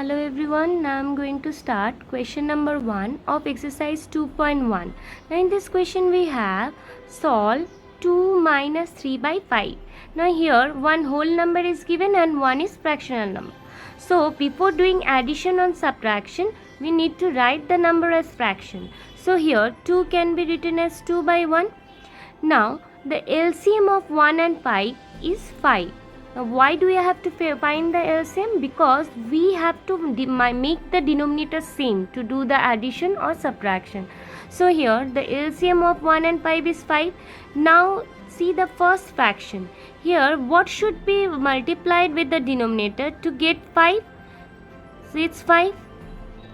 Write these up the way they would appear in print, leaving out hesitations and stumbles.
Hello everyone, now I am going to start question number 1 of exercise 2.1. Now in this question we have solve 2 minus 3 by 5. Now here one whole number is given and one is fractional number. So before doing addition or subtraction we need to write the number as fraction. So here 2 can be written as 2 by 1. Now the LCM of 1 and 5 is 5. Now why do we have to find the LCM? Because we have to make the denominator same to do the addition or subtraction. So here the LCM of 1 and 5 is 5. Now see the first fraction. Here what should be multiplied with the denominator to get 5? So it's 5.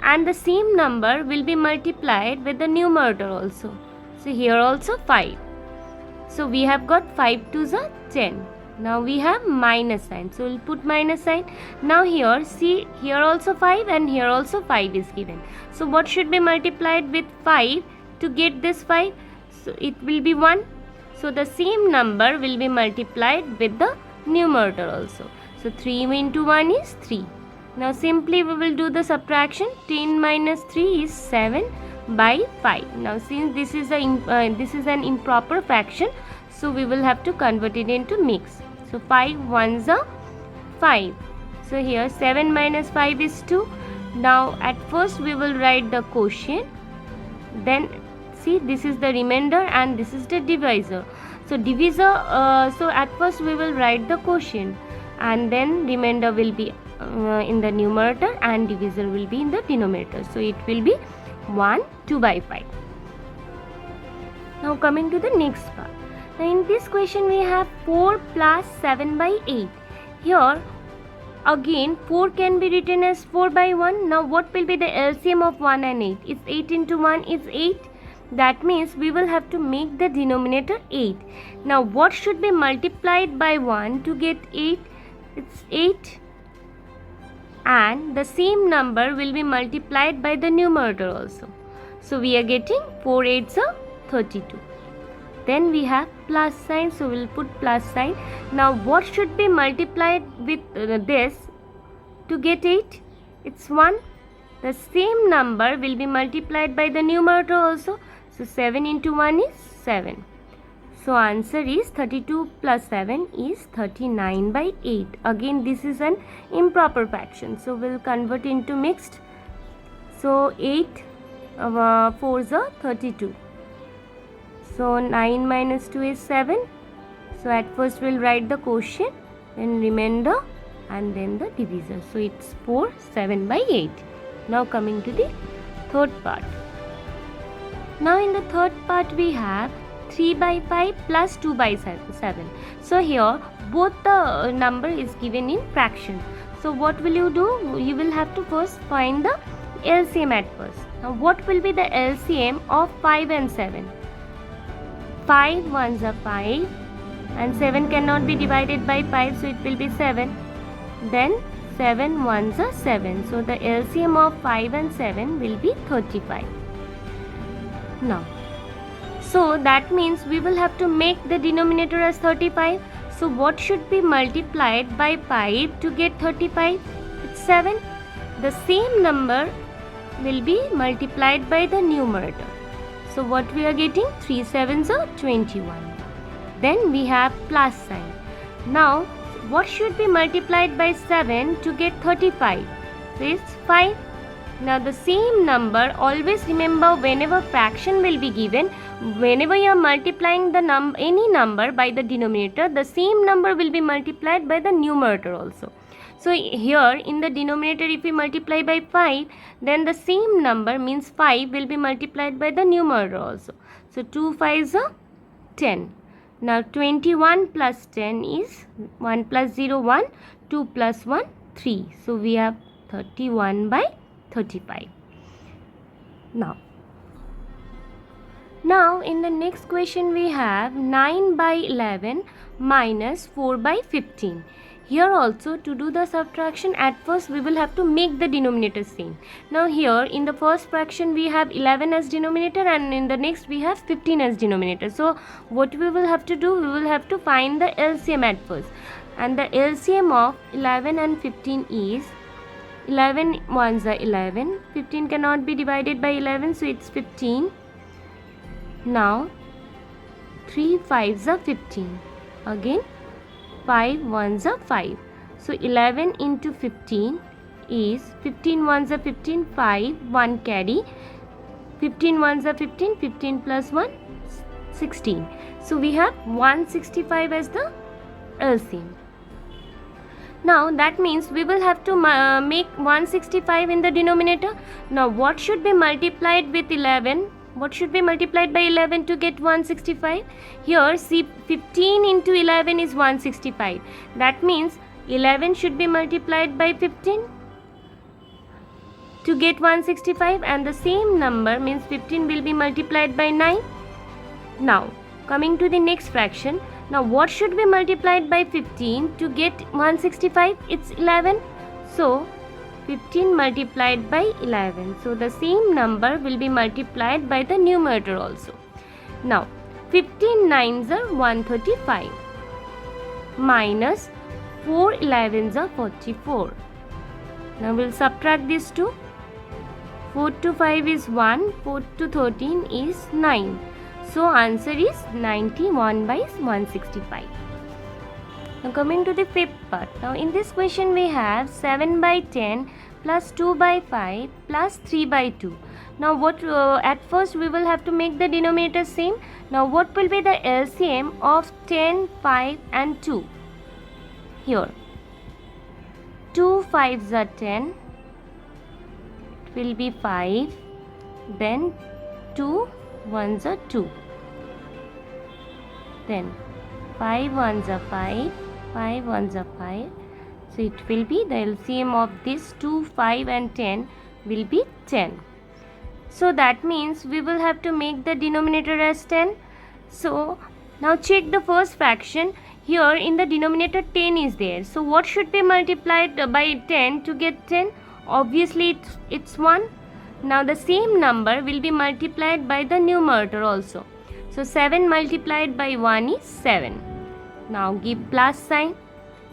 And the same number will be multiplied with the numerator also. So here also 5. So we have got 5 to the 10. Now we have minus sign, so we'll put minus sign. Now here see, here also 5 and here also 5 is given. So what should be multiplied with 5 to get this 5? So it will be 1. So the same number will be multiplied with the numerator also. So 3 into 1 is 3. Now simply we will do the subtraction. 10 minus 3 is 7 by 5. Now since this is an improper fraction, so we will have to convert it into mix. So 5 ones are 5. So here 7 minus 5 is 2. Now at first we will write the quotient. Then see, this is the remainder and this is the divisor. So divisor, so at first we will write the quotient and then remainder will be in the numerator and divisor will be in the denominator. So it will be 2 by 5. Now coming to the next part. Now in this question we have 4 plus 7 by 8. Here again 4 can be written as 4 by 1. Now what will be the LCM of 1 and 8? It's 8 into 1 is 8. That means we will have to make the denominator 8. Now what should be multiplied by 1 to get 8? It's 8. And the same number will be multiplied by the numerator also. So we are getting 4 8s are 32. Then we have plus sign, so we will put plus sign. Now what should be multiplied with this to get 8? It's 1. The same number will be multiplied by the numerator also. So 7 into 1 is 7. So answer is 32 plus 7 is 39 by 8. Again this is an improper fraction. So we will convert into mixed. So 8 4s are 32. So 9 minus 2 is 7. So at first we will write the quotient, then remainder and then the divisor. So it's 4 7 by 8. Now coming to the third part. Now in the third part we have 3 by 5 plus 2 by 7. So here both the number is given in fraction. So what will you do? You will have to first find the LCM at first. Now what will be the LCM of 5 and 7? 5 ones are 5 and 7 cannot be divided by 5, so it will be 7. Then 7 ones are 7. So the LCM of 5 and 7 will be 35. Now, so that means we will have to make the denominator as 35. So what should be multiplied by 5 to get 35? It's 7. The same number will be multiplied by the numerator. So what we are getting? 3 7s are 21. Then we have plus sign. Now what should be multiplied by 7 to get 35? So it's 5. Now the same number, always remember whenever fraction will be given, whenever you are multiplying the any number by the denominator, the same number will be multiplied by the numerator also. So here in the denominator if we multiply by 5, then the same number means 5 will be multiplied by the numerator also. So 2 5s are 10. Now 21 plus 10 is 1 plus 0 1, 2 plus 1 3. So we have 31 by 35. Now in the next question we have 9 by 11 minus 4 by 15. Here also to do the subtraction at first we will have to make the denominator same. Now here in the first fraction we have 11 as denominator and in the next we have 15 as denominator. So what we will have to do, we will have to find the LCM at first. And the LCM of 11 and 15 is 11 ones are 11. 15 cannot be divided by 11, so it's 15. Now 3 5s are 15. Again 5 ones are 5. So 11 into 15 is 15 ones are 15, 5, 1 carry. 15 ones are 15, 15 plus 1, 16. So we have 165 as the LCM. Now that means we will have to make 165 in the denominator. Now what should be multiplied with 11? What should be multiplied by 11 to get 165? Here see, 15 into 11 is 165. That means 11 should be multiplied by 15 to get 165, and the same number means 15 will be multiplied by 9. Now coming to the next fraction. Now what should be multiplied by 15 to get 165? It's 11. So 15 multiplied by 11. So the same number will be multiplied by the numerator also. Now 15 nines are 135 minus 4 11s are 44. Now we'll subtract these two. 4 to 5 is 1, 4 to 13 is 9. So answer is 91 by 165. Now coming to the fifth part. Now in this question we have 7 by 10 plus 2 by 5 plus 3 by 2. Now what at first we will have to make the denominator same. Now what will be the LCM of 10, 5 and 2? Here 2 5s are 10. It will be 5. Then 2 1s are 2. Then 5 1s are 5. 5 1s are 5. So it will be the LCM of this 2, 5 and 10 will be 10. So that means we will have to make the denominator as 10. So now check the first fraction. Here in the denominator 10 is there. So what should be multiplied by 10 to get 10? Obviously it's 1. Now the same number will be multiplied by the numerator also. So 7 multiplied by 1 is 7. Now give plus sign.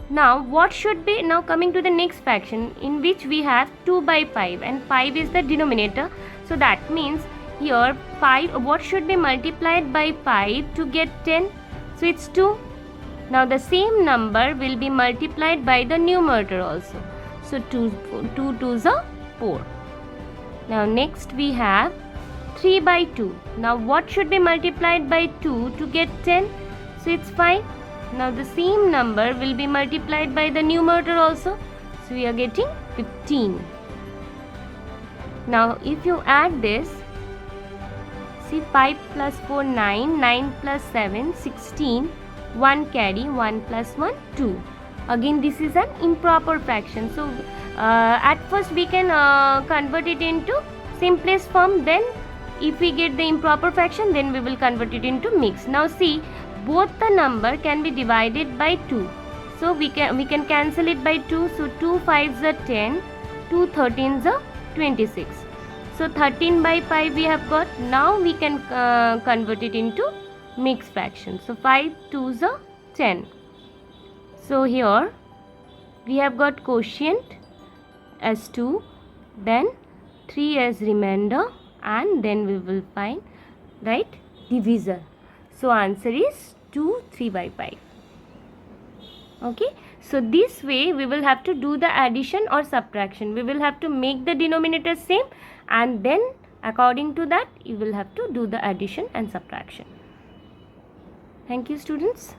Now what should be, now coming to the next fraction in which we have 2 by 5 and 5 is the denominator. So that means here 5, what should be multiplied by 5 to get 10? So it's 2. Now the same number will be multiplied by the numerator also. So 2 2s are 4. Now next we have 3 by 2. Now what should be multiplied by 2 to get 10? So it's 5. Now the same number will be multiplied by the numerator also. So we are getting 15. Now if you add this, see 5 plus 4 9, 9 plus 7 16, 1 carry, 1 plus 1 2. Again this is an improper fraction. So at first we can convert it into simplest form, then if we get the improper fraction then we will convert it into mix. Now see, both the number can be divided by 2. So we can cancel it by 2. So 2 5s are 10, 2 13s are 26. So 13 by 5 we have got. Now we can convert it into mixed fraction. So 5 2s are 10. So here we have got quotient as 2, then 3 as remainder, and then we will find divisor. So answer is 2 3 by 5. Okay. So this way we will have to do the addition or subtraction. We will have to make the denominator same, and then according to that you will have to do the addition and subtraction. Thank you students.